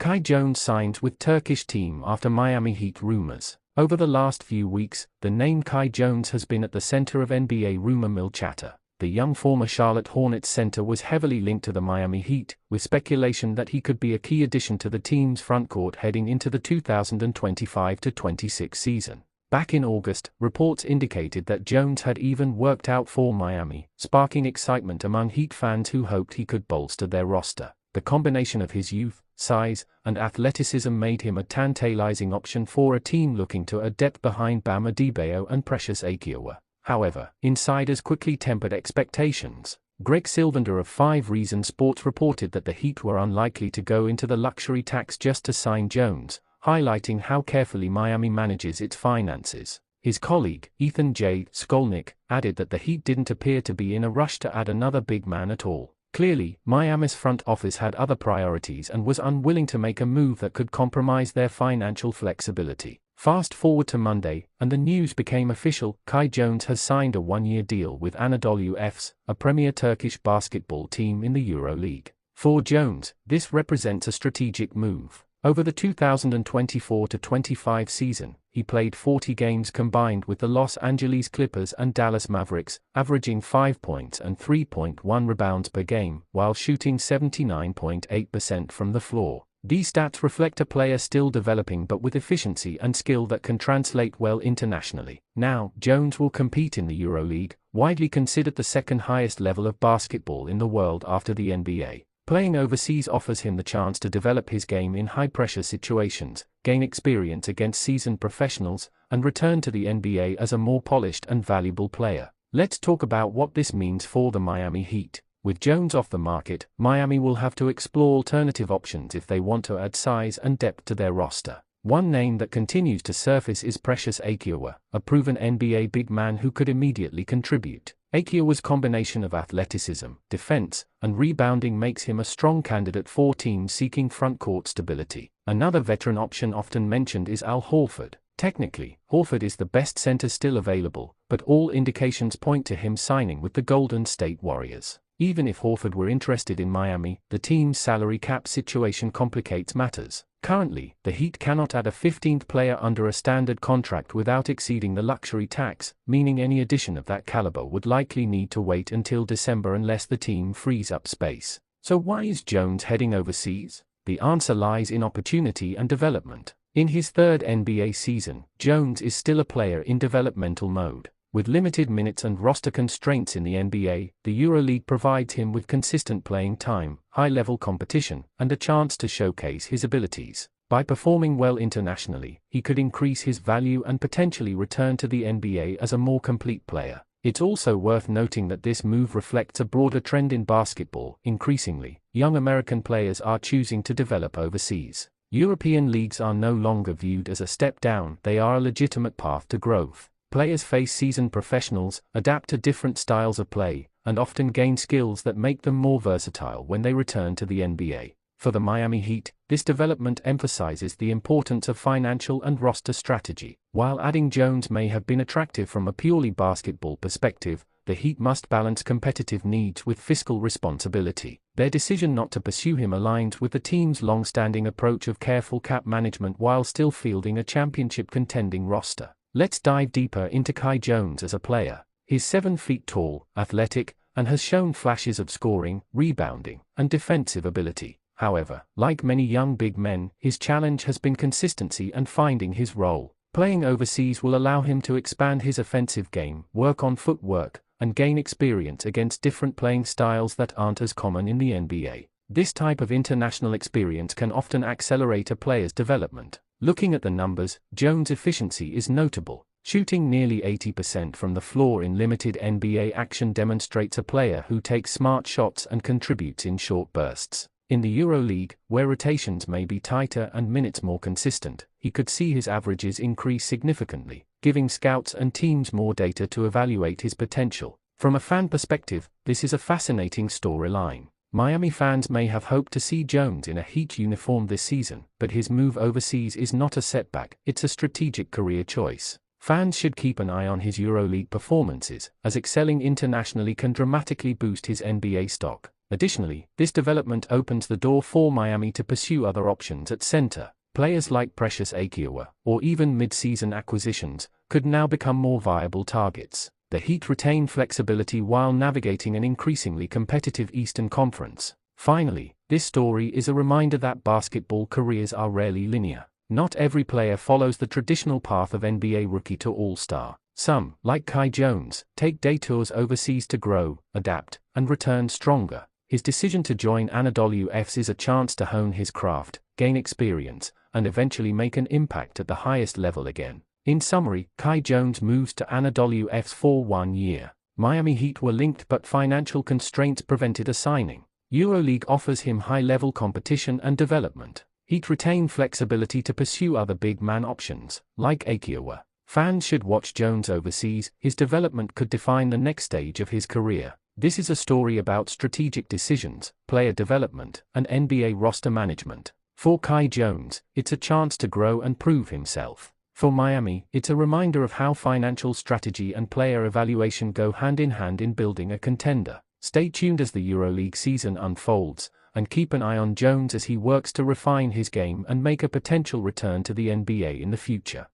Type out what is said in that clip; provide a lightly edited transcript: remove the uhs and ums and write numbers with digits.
Kai Jones signed with Turkish team after Miami Heat rumors. Over the last few weeks, the name Kai Jones has been at the center of NBA rumor mill chatter. The young former Charlotte Hornets center was heavily linked to the Miami Heat, with speculation that he could be a key addition to the team's frontcourt heading into the 2025-26 season. Back in August, reports indicated that Jones had even worked out for Miami, sparking excitement among Heat fans who hoped he could bolster their roster. The combination of his youth, size, and athleticism made him a tantalizing option for a team looking to add depth behind Bam Adebayo and Precious Achiuwa. However, insiders quickly tempered expectations. Greg Sylvander of 5 Reasons Sports reported that the Heat were unlikely to go into the luxury tax just to sign Jones, highlighting how carefully Miami manages its finances. His colleague, Ethan J. Skolnick, added that the Heat didn't appear to be in a rush to add another big man at all. Clearly, Miami's front office had other priorities and was unwilling to make a move that could compromise their financial flexibility. Fast forward to Monday, and the news became official. Kai Jones has signed a 1-year deal with Anadolu Efes, a premier Turkish basketball team in the EuroLeague. For Jones, this represents a strategic move. Over the 2024-25 season, he played 40 games combined with the Los Angeles Clippers and Dallas Mavericks, averaging 5 points and 3.1 rebounds per game, while shooting 79.8% from the floor. These stats reflect a player still developing but with efficiency and skill that can translate well internationally. Now, Jones will compete in the EuroLeague, widely considered the second highest level of basketball in the world after the NBA. Playing overseas offers him the chance to develop his game in high-pressure situations, gain experience against seasoned professionals, and return to the NBA as a more polished and valuable player. Let's talk about what this means for the Miami Heat. With Jones off the market, Miami will have to explore alternative options if they want to add size and depth to their roster. One name that continues to surface is Precious Achiuwa, a proven NBA big man who could immediately contribute. Achiuwa's combination of athleticism, defense, and rebounding makes him a strong candidate for teams seeking front-court stability. Another veteran option often mentioned is Al Horford. Technically, Horford is the best center still available, but all indications point to him signing with the Golden State Warriors. Even if Horford were interested in Miami, the team's salary cap situation complicates matters. Currently, the Heat cannot add a 15th player under a standard contract without exceeding the luxury tax, meaning any addition of that caliber would likely need to wait until December unless the team frees up space. So why is Jones heading overseas? The answer lies in opportunity and development. In his third NBA season, Jones is still a player in developmental mode. With limited minutes and roster constraints in the NBA, the EuroLeague provides him with consistent playing time, high-level competition, and a chance to showcase his abilities. By performing well internationally, he could increase his value and potentially return to the NBA as a more complete player. It's also worth noting that this move reflects a broader trend in basketball. Increasingly, young American players are choosing to develop overseas. European leagues are no longer viewed as a step down, they are a legitimate path to growth. Players face seasoned professionals, adapt to different styles of play, and often gain skills that make them more versatile when they return to the NBA. For the Miami Heat, this development emphasizes the importance of financial and roster strategy. While adding Jones may have been attractive from a purely basketball perspective, the Heat must balance competitive needs with fiscal responsibility. Their decision not to pursue him aligns with the team's long-standing approach of careful cap management while still fielding a championship contending roster. Let's dive deeper into Kai Jones as a player. He's 7 feet tall, athletic, and has shown flashes of scoring, rebounding, and defensive ability. However, like many young big men, his challenge has been consistency and finding his role. Playing overseas will allow him to expand his offensive game, work on footwork, and gain experience against different playing styles that aren't as common in the NBA. This type of international experience can often accelerate a player's development. Looking at the numbers, Jones' efficiency is notable. Shooting nearly 80% from the floor in limited NBA action demonstrates a player who takes smart shots and contributes in short bursts. In the EuroLeague, where rotations may be tighter and minutes more consistent, he could see his averages increase significantly, giving scouts and teams more data to evaluate his potential. From a fan perspective, this is a fascinating storyline. Miami fans may have hoped to see Jones in a Heat uniform this season, but his move overseas is not a setback, it's a strategic career choice. Fans should keep an eye on his EuroLeague performances, as excelling internationally can dramatically boost his NBA stock. Additionally, this development opens the door for Miami to pursue other options at center. Players like Precious Achiuwa, or even mid-season acquisitions, could now become more viable targets. The Heat retain flexibility while navigating an increasingly competitive Eastern Conference. Finally, this story is a reminder that basketball careers are rarely linear. Not every player follows the traditional path of NBA rookie to all-star. Some, like Kai Jones, take detours overseas to grow, adapt, and return stronger. His decision to join Anadolu Efes is a chance to hone his craft, gain experience, and eventually make an impact at the highest level again. In summary, Kai Jones moves to Anadolu Efes for 1 year. Miami Heat were linked but financial constraints prevented a signing. EuroLeague offers him high-level competition and development. Heat retain flexibility to pursue other big man options, like Achiuwa. Fans should watch Jones overseas. His development could define the next stage of his career. This is a story about strategic decisions, player development, and NBA roster management. For Kai Jones, it's a chance to grow and prove himself. For Miami, it's a reminder of how financial strategy and player evaluation go hand in hand in building a contender. Stay tuned as the EuroLeague season unfolds, and keep an eye on Jones as he works to refine his game and make a potential return to the NBA in the future.